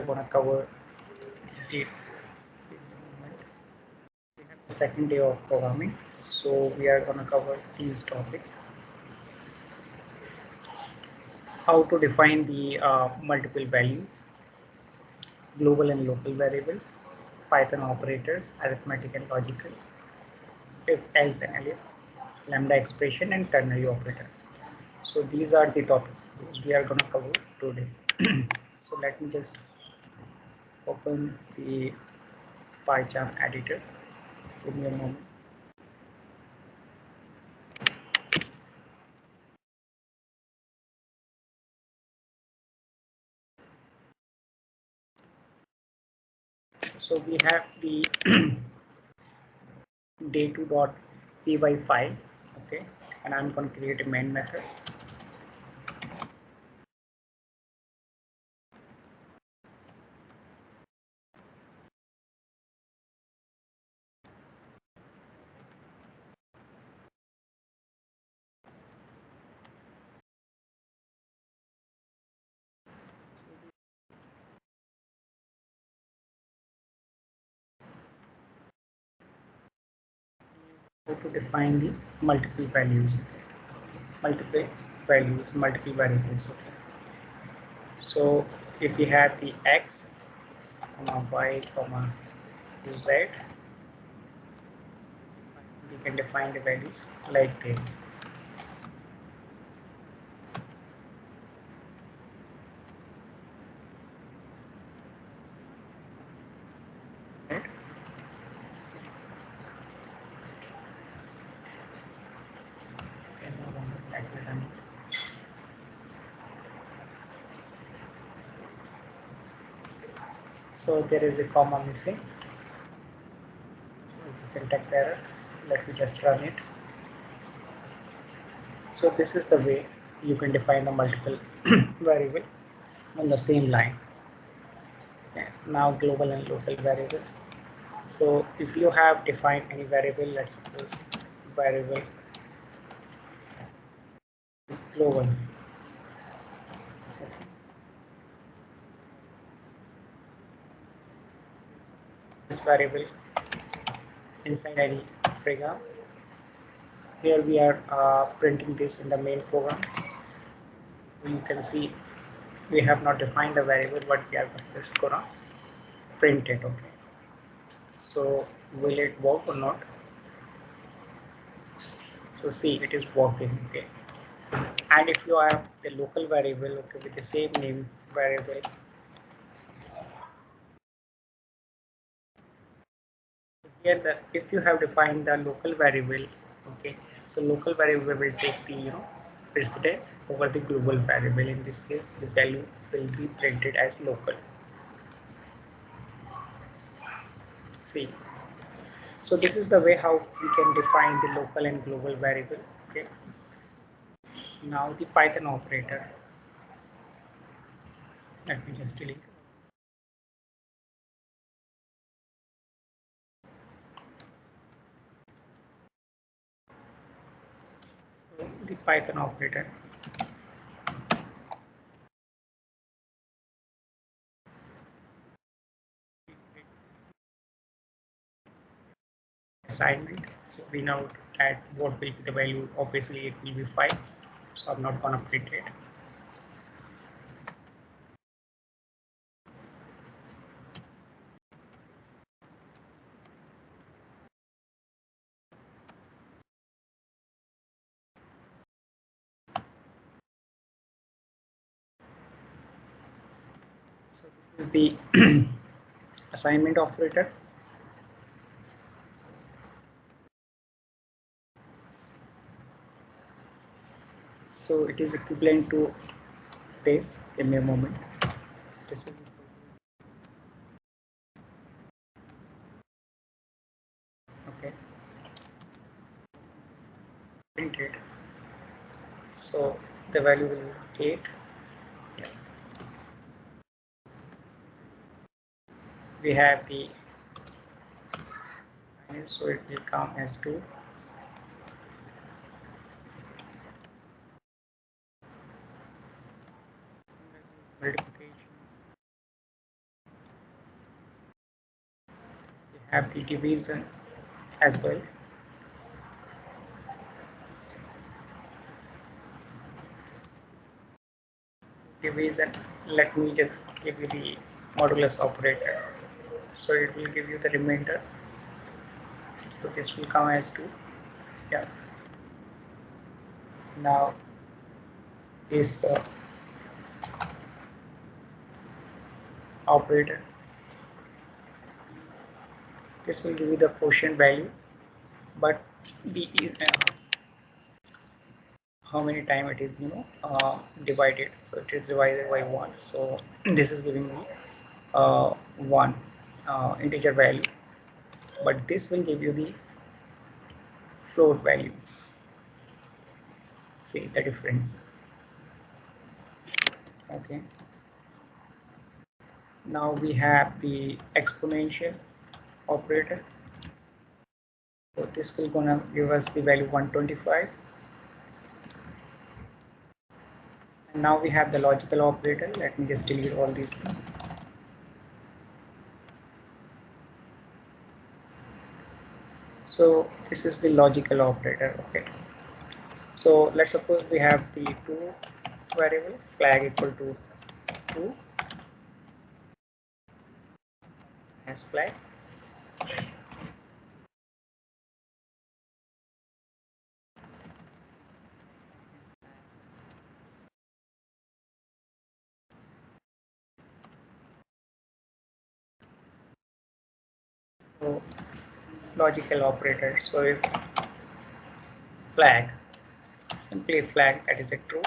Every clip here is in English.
going to cover the second day of programming. So we are going to cover these topics: how to define the multiple values, global and local variables, Python operators, arithmetic and logical, if, else and elif, Lambda expression, and ternary operator. So these are the topics which we are going to cover today. So let me just open the PyCharm editor. Give me a moment. So we have the day2.py file, okay, and I'm going to create a main method. How to define the multiple values, okay, multiple values, multiple variables, okay. So if we have the x, y, z, we can define the values like this. Right? So there is a comma missing. The syntax error. Let me just run it. So this is the way you can define the multiple variable on the same line. Okay. Now global and local variable. So if you have defined any variable, let's suppose variable is global. Okay. This variable inside any program. Here we are printing this in the main program. You can see we have not defined the variable, but we are just gonna print it. Okay. So will it work or not? So see, it is working. Okay. And if you have the local variable, okay, with the same name variable, here if you have defined the local variable, okay, so local variable will take the precedence over the global variable. In this case, the value will be printed as local. See, so this is the way how we can define the local and global variable. Okay. Now the Python operator. Let me just delete. So the Python operator. Assignment. So we now add what will be the value. Obviously, it will be 5. So I'm not gonna print it. So this is the assignment operator. So it is equivalent to this. Give me a moment. This is okay. Printed. So the value will be 8. Yeah. We have the minus, so it will come as 2. Multiplication. have the division as well. Division, let me just give you the modulus operator. So it will give you the remainder. So this will come as 2. Yeah. Now this operator, this will give you the quotient value, but the how many time it is divided. So it is divided by 1. So this is giving me 1 integer value, but this will give you the float value. See the difference. Okay. Now we have the exponential operator. So this will gonna give us the value 125. And now we have the logical operator. Let me just delete all these things. So this is the logical operator. Okay. So let's suppose we have the 2 variable, flag equal to 2 as flag. So logical operator. So if flag, simply flag, that is a true.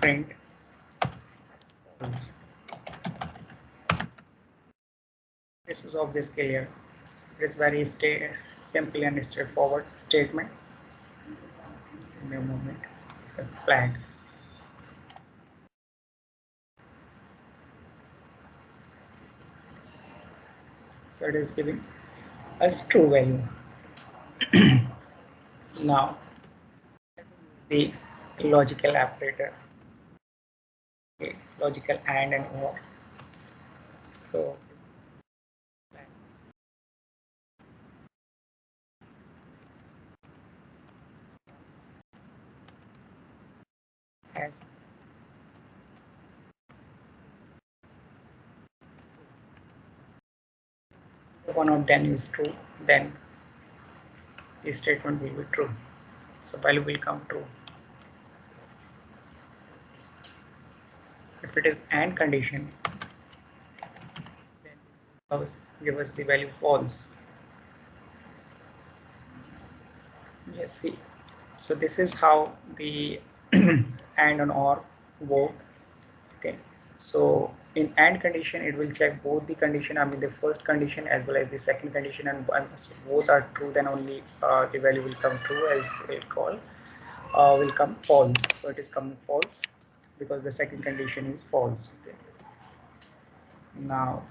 Print false. This is obviously clear. It's very simple and straightforward statement. Give me a moment. The flag. So it is giving us true value. Now the logical operator. Okay, logical and or. So as one of them is true, then the statement will be true. So value will come true. If it is AND condition, then this will give us the value false. Yes, see. So this is how the AND and OR work. Okay. So in AND condition, it will check both the condition, I mean the first condition as well as the second condition, and once both are true, then only the value will come true, as it call will come false. So it is coming false because the second condition is false. Okay. Now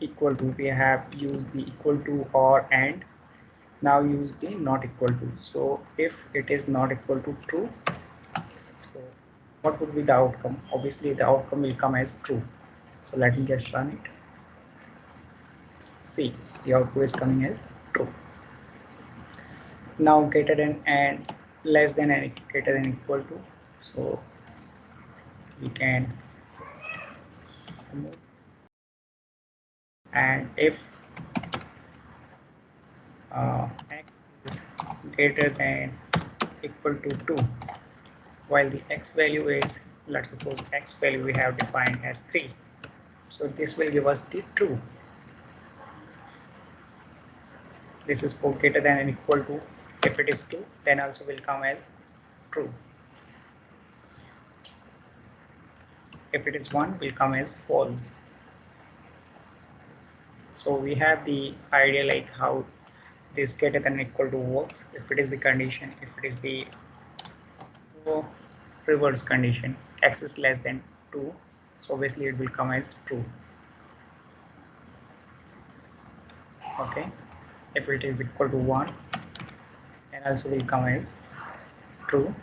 equal to, we have used the equal to or and. Now use the not equal to. So if it is not equal to true, so what would be the outcome? Obviously the outcome will come as true. So let me just run it. See, the output is coming as true. Now greater than and less than and greater than equal to. So we can remove. And if x is greater than equal to 2, while the x value is, let's suppose x value we have defined as 3. So this will give us the true. This is for greater than and equal to. If it is 2, then also will come as true. If it is 1, will come as false. So we have the idea like how this greater than equal to works. If it is the condition, if it is the reverse condition, x is less than 2, so obviously it will come as true. Okay. If it is equal to 1, and also will come as true.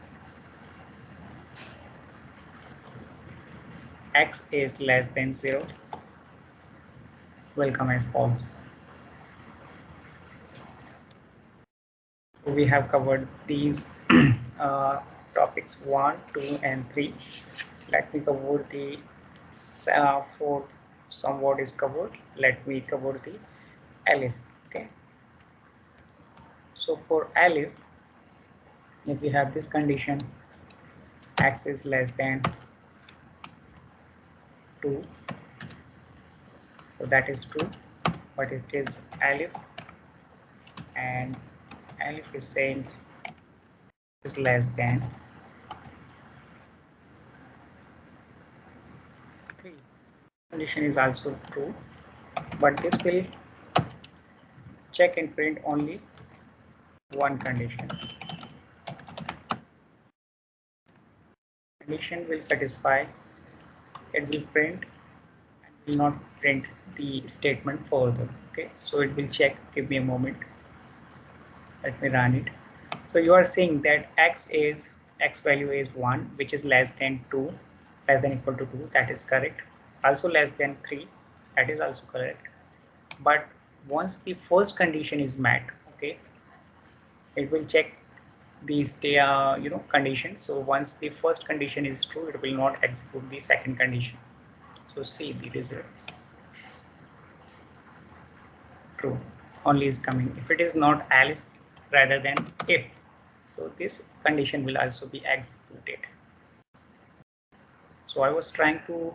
X is less than 0 will come as false. So we have covered these topics 1, 2, and 3. Let me cover the fourth. Somewhat is covered. Let me cover the elif. Okay. So for elif, if we have this condition, x is less than 2, so that is true. But it is elif, and elif is saying is less than 3. Condition is also true, but this will check and print only one condition. Condition will satisfy, it will print and will not print the statement further. Okay, so it will check. Give me a moment. Let me run it. So you are saying that x value is 1, which is less than 2, less than equal to 2. That is correct. Also less than 3. That is also correct. But once the first condition is met, okay, it will check these conditions. So once the first condition is true, it will not execute the second condition. So see the result. True only is coming. If it is not elif rather than if, so this condition will also be executed. So I was trying to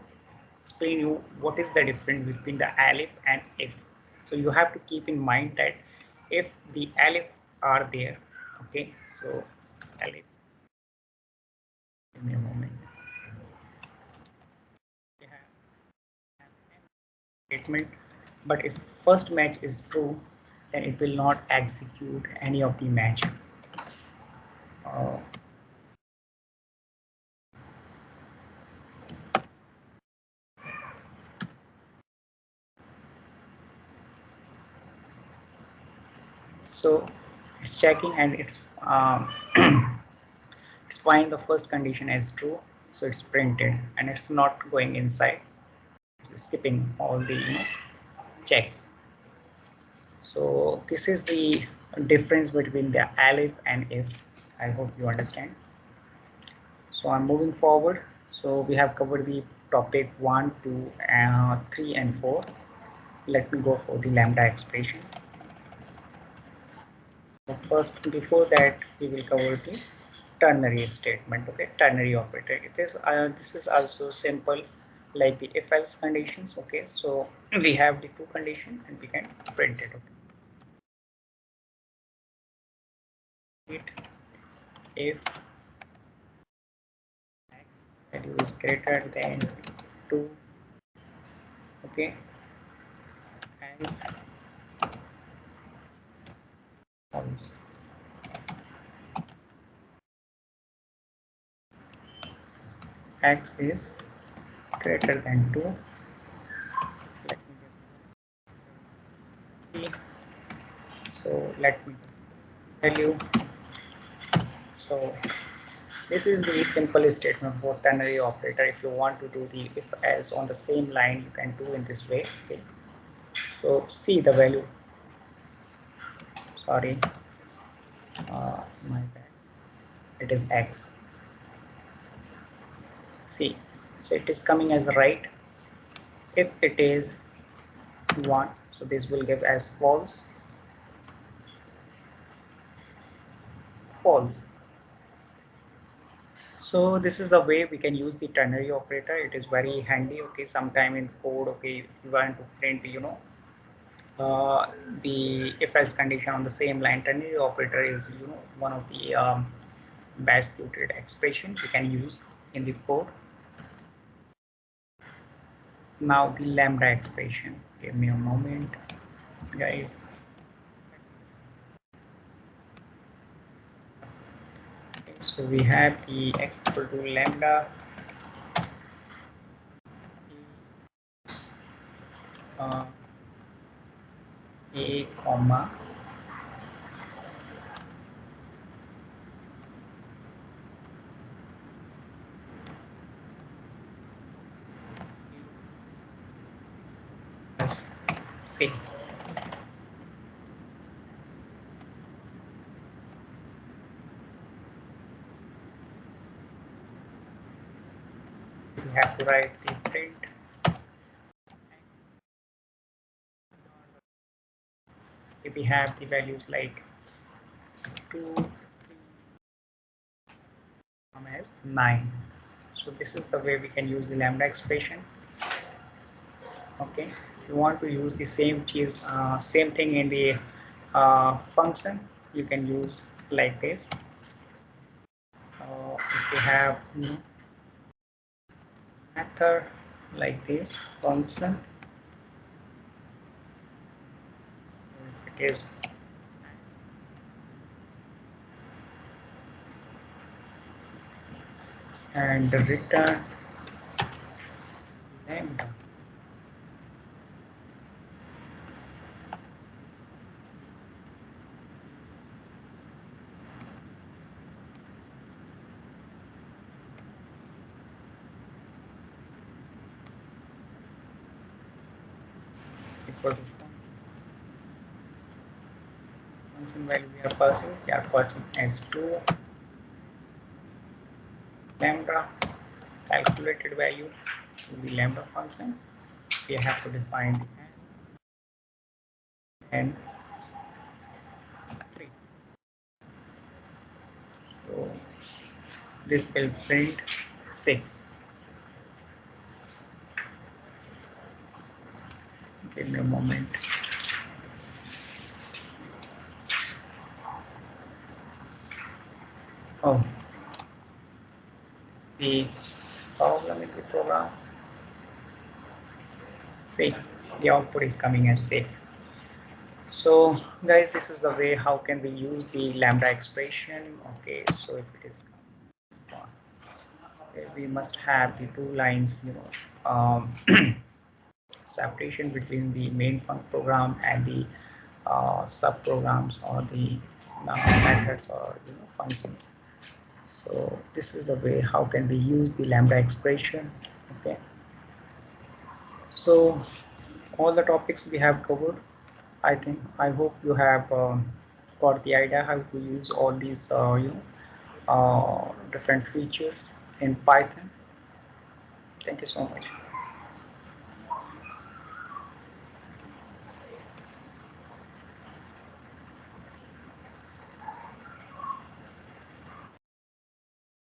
explain you what is the difference between the elif and if. So you have to keep in mind that if the elif are there, okay, so elif, give me a moment. We have statement, but if first match is true, then it will not execute any of the match. So it's checking and it's it's find the first condition as true, so it's printed and it's not going inside, it's skipping all the checks. So this is the difference between the elif and if. I hope you understand. So I'm moving forward. So we have covered the topic 1, 2, 3, and 4. Let me go for the lambda expression. So first, before that, we will cover the ternary statement. Okay, ternary operator. This is also simple like the if else conditions. Okay, so we have the two conditions and we can print it. Okay, if x value is greater than 2, okay, else false. X is greater than 2. Let me just so let me value. So this is the simple statement for ternary operator. If you want to do the if else on the same line, you can do in this way. Okay. So see the value. Sorry, my bad. It is x. See, so it is coming as right. If it is 1, so this will give as false. False. So this is the way we can use the ternary operator. It is very handy. Okay, sometime in code, okay, if you want to print, the if else condition on the same line, ternary operator is one of the best suited expressions we can use in the code. Now the lambda expression. Give me a moment, guys. Okay, so we have the x equal to lambda a comma Let's see. We have to write the print. If we have the values like 2, 3, as 9. So this is the way we can use the lambda expression. Okay, if you want to use the same same thing in the function, you can use like this. If you have method like this function, if it is and return lambda. Equal to function value we are passing as 2 lambda calculated value to the lambda function. We have to define the n 3. So this will print 6. Give me a moment. Oh, the problem in the program. See, the output is coming as 6. So guys, this is the way how can we use the lambda expression. Okay, so if it is okay, we must have the two lines, separation between the main func program and the sub programs or the methods or functions. So this is the way how can we use the lambda expression. Okay, so all the topics we have covered. I hope you have got the idea how to use all these different features in Python. Thank you so much.